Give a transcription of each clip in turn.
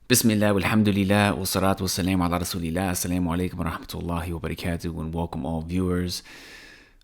Bismillah, walhamdulillah, wa salatu wa salam ala rasulillah, assalamu alaikum wa rahmatullahi wa barakatuh, and welcome all viewers.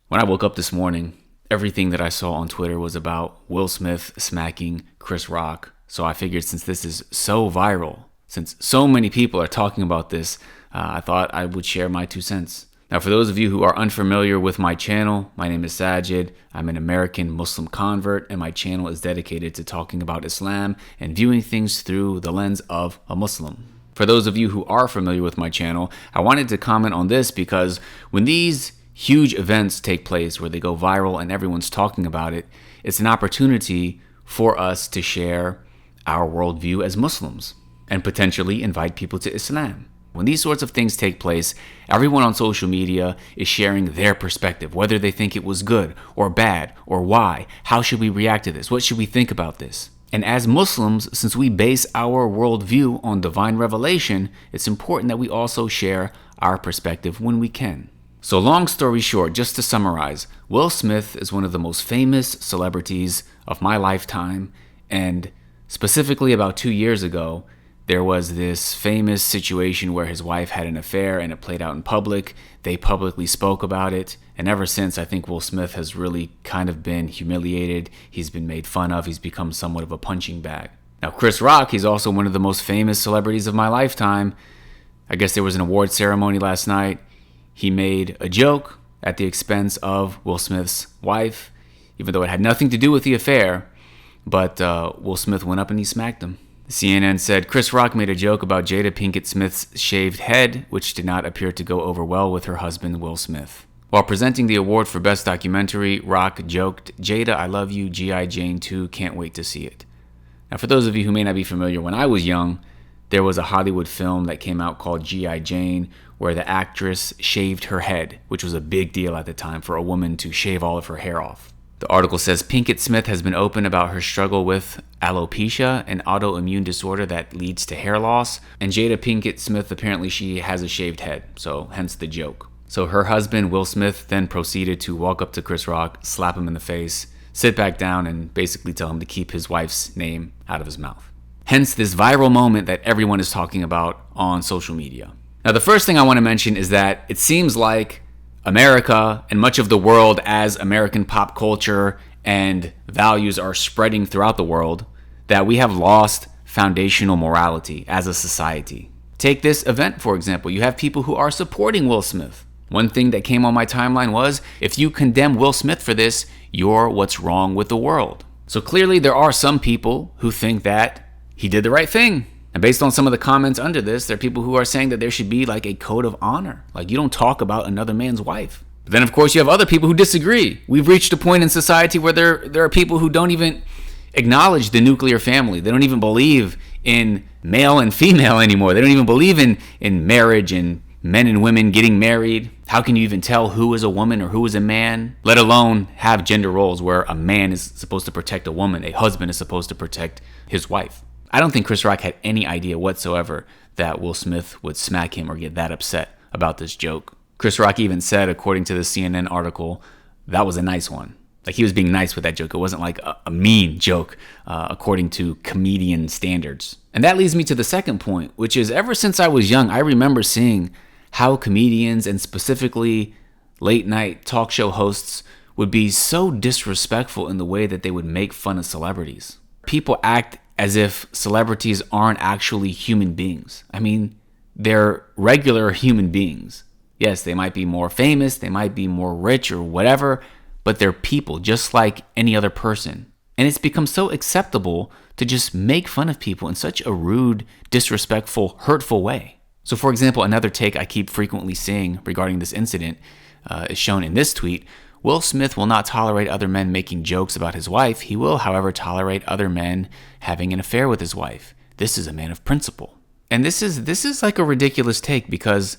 When I woke up this morning, everything that I saw on Twitter was about Will Smith smacking Chris Rock. So I figured since this is so viral, since so many people are talking about this, I thought I would share my 2 cents. Now, for those of you who are unfamiliar with my channel, my name is Sajid. I'm an American Muslim convert, and my channel is dedicated to talking about Islam and viewing things through the lens of a Muslim. For those of you who are familiar with my channel, I wanted to comment on this because when these huge events take place where they go viral and everyone's talking about it, it's an opportunity for us to share our worldview as Muslims and potentially invite people to Islam. When these sorts of things take place, everyone on social media is sharing their perspective, whether they think it was good or bad or why. How should we react to this? What should we think about this? And as Muslims, since we base our worldview on divine revelation, it's important that we also share our perspective when we can. So long story short, just to summarize, Will Smith is one of the most famous celebrities of my lifetime, and specifically about 2 years ago, there was this famous situation where his wife had an affair and it played out in public. They publicly spoke about it. And ever since, I think Will Smith has really kind of been humiliated. He's been made fun of. He's become somewhat of a punching bag. Now, Chris Rock, he's also one of the most famous celebrities of my lifetime. I guess there was an award ceremony last night. He made a joke at the expense of Will Smith's wife, even though it had nothing to do with the affair. But Will Smith went up and he smacked him. CNN said Chris Rock made a joke about Jada Pinkett Smith's shaved head, which did not appear to go over well with her husband, Will Smith. While presenting the award for Best Documentary, Rock joked, "Jada, I love you, G.I. Jane 2, can't wait to see it." Now, for those of you who may not be familiar, when I was young, there was a Hollywood film that came out called G.I. Jane, where the actress shaved her head, which was a big deal at the time for a woman to shave all of her hair off. The article says Pinkett Smith has been open about her struggle with alopecia, an autoimmune disorder that leads to hair loss. And Jada Pinkett Smith, apparently she has a shaved head, so hence the joke. So her husband, Will Smith, then proceeded to walk up to Chris Rock, slap him in the face, sit back down, and basically tell him to keep his wife's name out of his mouth. Hence this viral moment that everyone is talking about on social media. Now, the first thing I want to mention is that it seems like America and much of the world, as American pop culture and values are spreading throughout the world, that we have lost foundational morality as a society. Take this event, for example. You have people who are supporting Will Smith. One thing that came on my timeline was, if you condemn Will Smith for this, you're what's wrong with the world. So clearly there are some people who think that he did the right thing. And based on some of the comments under this, there are people who are saying that there should be like a code of honor. Like, you don't talk about another man's wife. But then, of course, you have other people who disagree. We've reached a point in society where there are people who don't even acknowledge the nuclear family. They don't even believe in male and female anymore. They don't even believe in marriage and men and women getting married. How can you even tell who is a woman or who is a man? Let alone have gender roles where a man is supposed to protect a woman, a husband is supposed to protect his wife. I don't think Chris Rock had any idea whatsoever that Will Smith would smack him or get that upset about this joke. Chris Rock even said, according to the CNN article, that was a nice one. Like, he was being nice with that joke. It wasn't like a mean joke, according to comedian standards. And that leads me to the second point, which is ever since I was young, I remember seeing how comedians and specifically late night talk show hosts would be so disrespectful in the way that they would make fun of celebrities. People act as if celebrities aren't actually human beings. I mean, they're regular human beings. Yes, they might be more famous, they might be more rich or whatever, but they're people just like any other person. And it's become so acceptable to just make fun of people in such a rude, disrespectful, hurtful way. So for example, another take I keep frequently seeing regarding this incident is shown in this tweet. Will Smith will not tolerate other men making jokes about his wife. He will, however, tolerate other men having an affair with his wife. This is a man of principle. And this is like a ridiculous take because,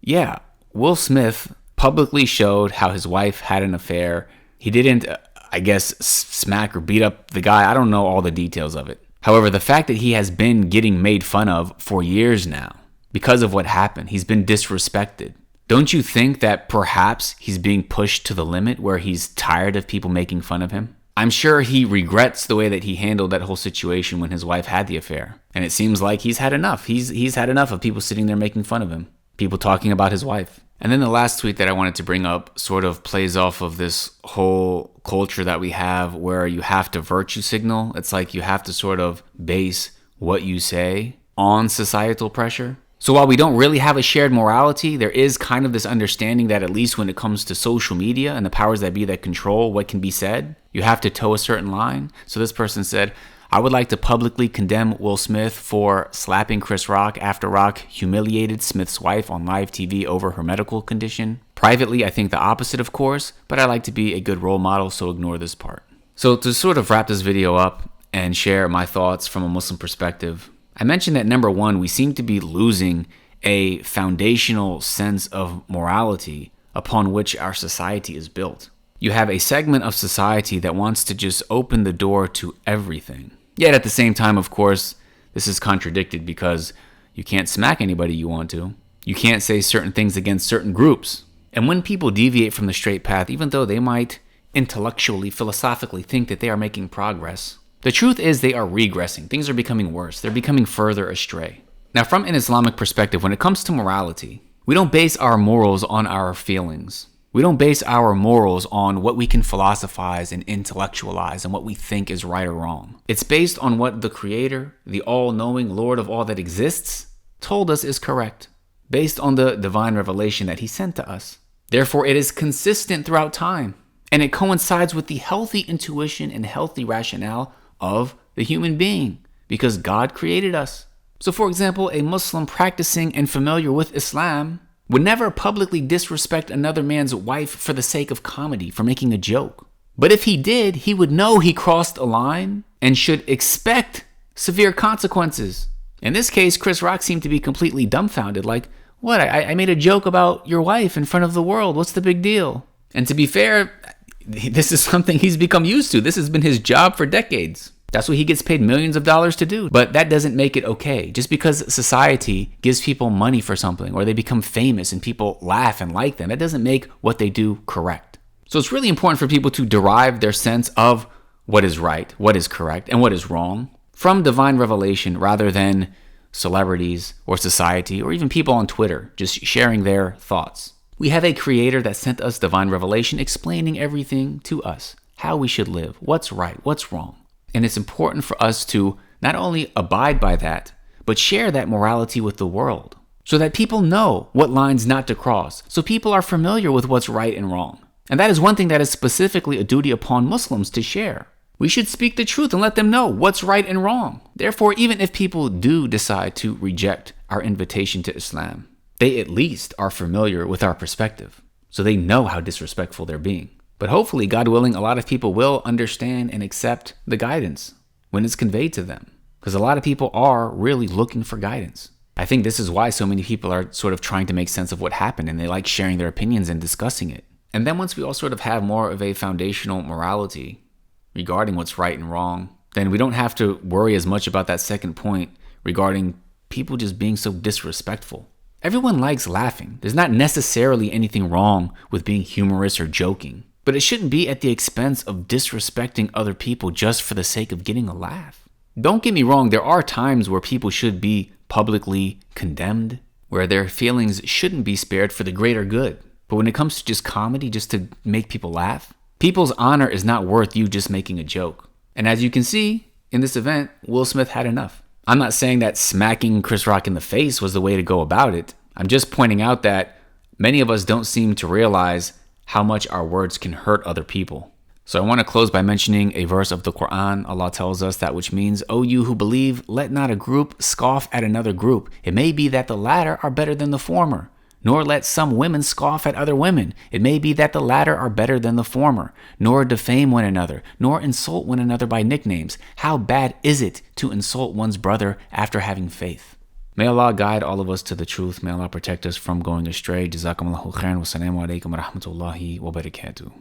yeah, Will Smith publicly showed how his wife had an affair. He didn't, I guess, smack or beat up the guy. I don't know all the details of it. However, the fact that he has been getting made fun of for years now because of what happened, he's been disrespected. Don't you think that perhaps he's being pushed to the limit where he's tired of people making fun of him? I'm sure he regrets the way that he handled that whole situation when his wife had the affair. And it seems like he's had enough. He's had enough of people sitting there making fun of him, people talking about his wife. And then the last tweet that I wanted to bring up sort of plays off of this whole culture that we have where you have to virtue signal. It's like you have to sort of base what you say on societal pressure. So while we don't really have a shared morality, there is kind of this understanding that at least when it comes to social media and the powers that be that control what can be said, you have to toe a certain line. So this person said, I would like to publicly condemn Will Smith for slapping Chris Rock after Rock humiliated Smith's wife on live TV over her medical condition. Privately, I think the opposite, of course, but I like to be a good role model, so ignore this part. So to sort of wrap this video up and share my thoughts from a Muslim perspective, I mentioned that number one, we seem to be losing a foundational sense of morality upon which our society is built. You have a segment of society that wants to just open the door to everything. Yet at the same time, of course, this is contradicted because you can't smack anybody you want to. You can't say certain things against certain groups. And when people deviate from the straight path, even though they might intellectually, philosophically think that they are making progress, the truth is they are regressing. Things are becoming worse. They're becoming further astray. Now, from an Islamic perspective, when it comes to morality, we don't base our morals on our feelings. We don't base our morals on what we can philosophize and intellectualize and what we think is right or wrong. It's based on what the Creator, the all-knowing Lord of all that exists, told us is correct, based on the divine revelation that He sent to us. Therefore, it is consistent throughout time, and it coincides with the healthy intuition and healthy rationale of the human being, because God created us. So for example, a Muslim practicing and familiar with Islam would never publicly disrespect another man's wife for the sake of comedy, for making a joke. But if he did, he would know he crossed a line and should expect severe consequences. In this case, Chris Rock seemed to be completely dumbfounded, like, what, I made a joke about your wife in front of the world, what's the big deal? And to be fair, this is something he's become used to. This has been his job for decades. That's what he gets paid millions of dollars to do. But that doesn't make it okay. Just because society gives people money for something or they become famous and people laugh and like them, that doesn't make what they do correct. So it's really important for people to derive their sense of what is right, what is correct, and what is wrong from divine revelation rather than celebrities or society or even people on Twitter just sharing their thoughts. We have a Creator that sent us divine revelation explaining everything to us, how we should live, what's right, what's wrong. And it's important for us to not only abide by that, but share that morality with the world so that people know what lines not to cross, so people are familiar with what's right and wrong. And that is one thing that is specifically a duty upon Muslims to share. We should speak the truth and let them know what's right and wrong. Therefore, even if people do decide to reject our invitation to Islam, they at least are familiar with our perspective, so they know how disrespectful they're being. But hopefully, God willing, a lot of people will understand and accept the guidance when it's conveyed to them, because a lot of people are really looking for guidance. I think this is why so many people are sort of trying to make sense of what happened, and they like sharing their opinions and discussing it. And then once we all sort of have more of a foundational morality regarding what's right and wrong, then we don't have to worry as much about that second point regarding people just being so disrespectful. Everyone likes laughing. There's not necessarily anything wrong with being humorous or joking, but it shouldn't be at the expense of disrespecting other people just for the sake of getting a laugh. Don't get me wrong, there are times where people should be publicly condemned, where their feelings shouldn't be spared for the greater good. But when it comes to just comedy, just to make people laugh, people's honor is not worth you just making a joke. And as you can see, in this event, Will Smith had enough. I'm not saying that smacking Chris Rock in the face was the way to go about it. I'm just pointing out that many of us don't seem to realize how much our words can hurt other people. So I want to close by mentioning a verse of the Quran. Allah tells us that which means, O you who believe, let not a group scoff at another group. It may be that the latter are better than the former. Nor let some women scoff at other women. It may be that the latter are better than the former. Nor defame one another, nor insult one another by nicknames. How bad is it to insult one's brother after having faith? May Allah guide all of us to the truth. May Allah protect us from going astray. JazakumAllahukhairan. Wassalamu alaikum wa rahmatullahi wa barakatuh.